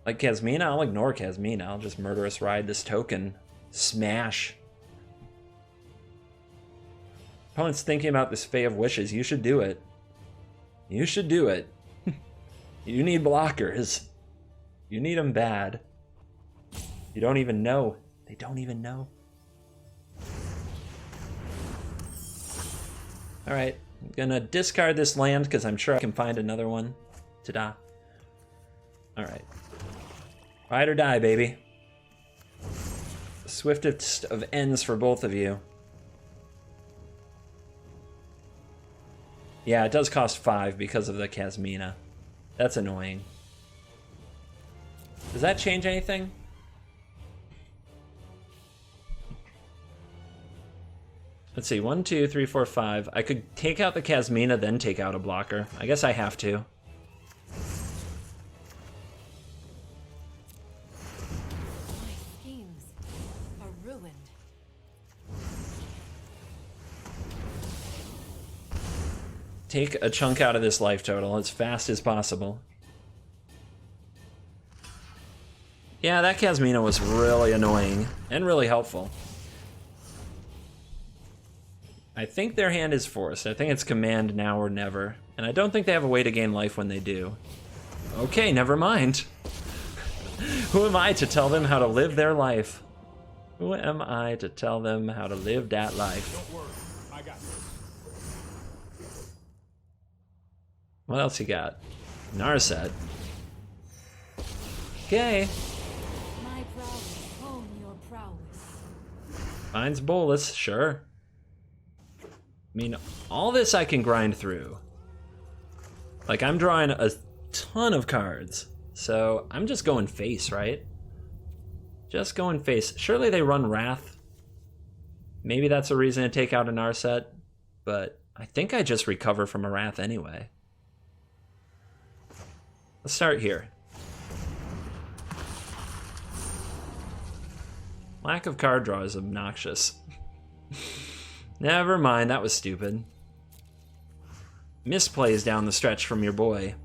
Like Kasmina, I'll ignore Kasmina. I'll just Murderous Ride this token. Smash. Opponent's thinking about this Bay of Wishes. You should do it. You should do it. You need blockers. You need them bad. You don't even know. They don't even know. All right, I'm gonna discard this land because I'm sure I can find another one. Ta-da. All right. Ride or die, baby. The swiftest of ends for both of you. Yeah, it does cost 5 because of the Kasmina. That's annoying. Does that change anything? Let's see, 1, 2, 3, 4, 5. I could take out the Kasmina, then take out a blocker. I guess I have to. My schemes are ruined. Take a chunk out of this life total as fast as possible. Yeah, that Kasmina was really annoying and really helpful. I think their hand is forced. I think it's command now or never. And I don't think they have a way to gain life when they do. Okay, never mind. Who am I to tell them how to live their life? Who am I to tell them how to live that life? Don't worry, I got this. What else you got? Narset. Okay. My prowess, hone your prowess. Finds Bolus, sure. I mean, all this I can grind through. Like, I'm drawing a ton of cards. So, I'm just going face, right? Just going face. Surely they run Wrath. Maybe that's a reason to take out an Narset. But I think I just recover from a Wrath anyway. Let's start here. Lack of card draw is obnoxious. Never mind, that was stupid. Misplays down the stretch from your boy.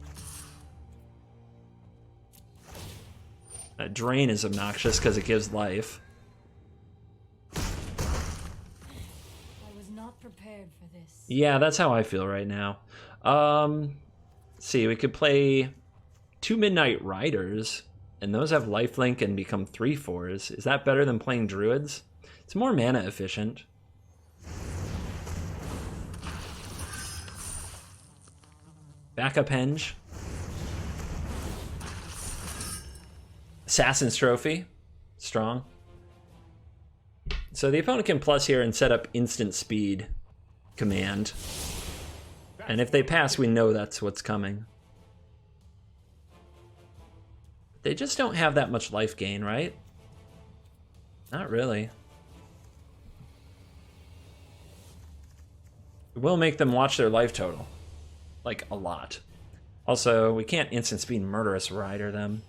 That drain is obnoxious because it gives life. I was not prepared for this. Yeah, that's how I feel right now. Let's see, we could play 2 Midnight Riders, and those have lifelink and become 3/4s. Is that better than playing Druids? It's more mana efficient. Backup Henge. Assassin's Trophy. Strong. So the opponent can plus here and set up instant speed command. And if they pass, we know that's what's coming. They just don't have that much life gain, right? Not really. It will make them watch their life total. Like, a lot. Also, we can't instant speed Murderous Rider them.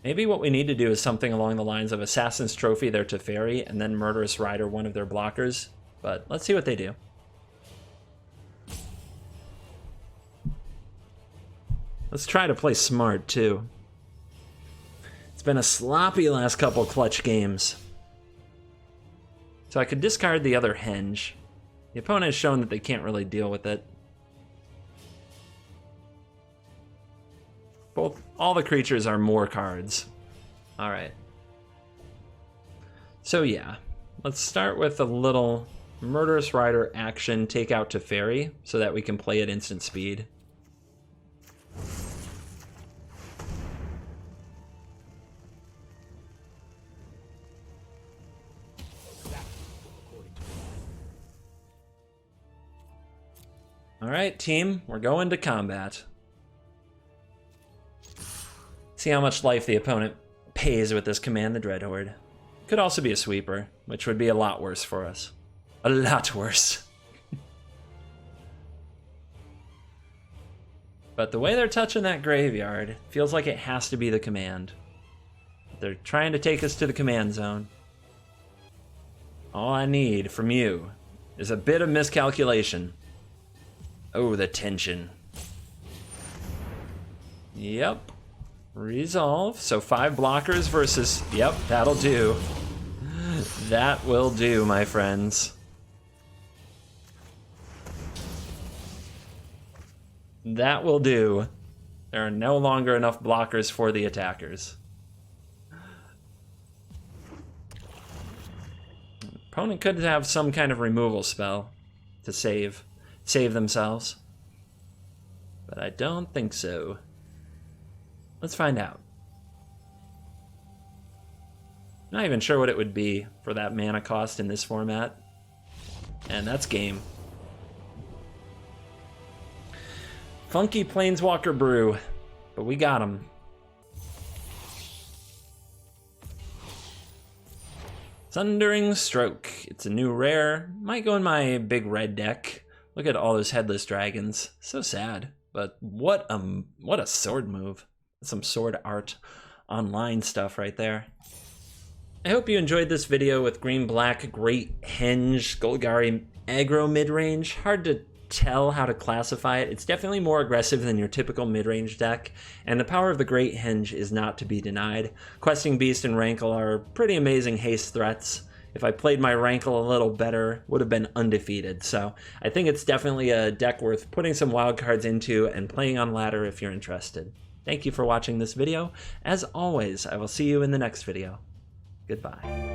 Maybe what we need to do is something along the lines of Assassin's Trophy their Teferi, and then Murderous Rider one of their blockers. But let's see what they do. Let's try to play smart, too. It's been a sloppy last couple clutch games. So I could discard the other Henge. The opponent has shown that they can't really deal with it. All the creatures are more cards. Alright. So yeah, let's start with a little Murderous Rider action, take out Teferi, so that we can play at instant speed. Alright, team, we're going to combat. See how much life the opponent pays with this command, the Dreadhorde. Could also be a sweeper, which would be a lot worse for us. A lot worse. But the way they're touching that graveyard feels like it has to be the command. They're trying to take us to the command zone. All I need from you is a bit of miscalculation. Oh, the tension. Yep. Resolve. So 5 blockers versus... Yep, that'll do. That will do, my friends. That will do. There are no longer enough blockers for the attackers. Opponent could have some kind of removal spell to save themselves. But I don't think so. Let's find out. Not even sure what it would be for that mana cost in this format. And that's game. Funky Planeswalker Brew. But we got him. Thundering Stroke. It's a new rare. Might go in my big red deck. Look at all those headless dragons. So sad. But what a sword move. Some sword art online stuff right there. I hope you enjoyed this video with green-black, great Henge, Golgari aggro mid-range. Hard to tell how to classify it. It's definitely more aggressive than your typical mid-range deck, and the power of the Great Henge is not to be denied. Questing Beast and Rankle are pretty amazing haste threats. If I played my Rankle a little better, would have been undefeated. So I think it's definitely a deck worth putting some wildcards into and playing on ladder if you're interested. Thank you for watching this video. As always, I will see you in the next video. Goodbye.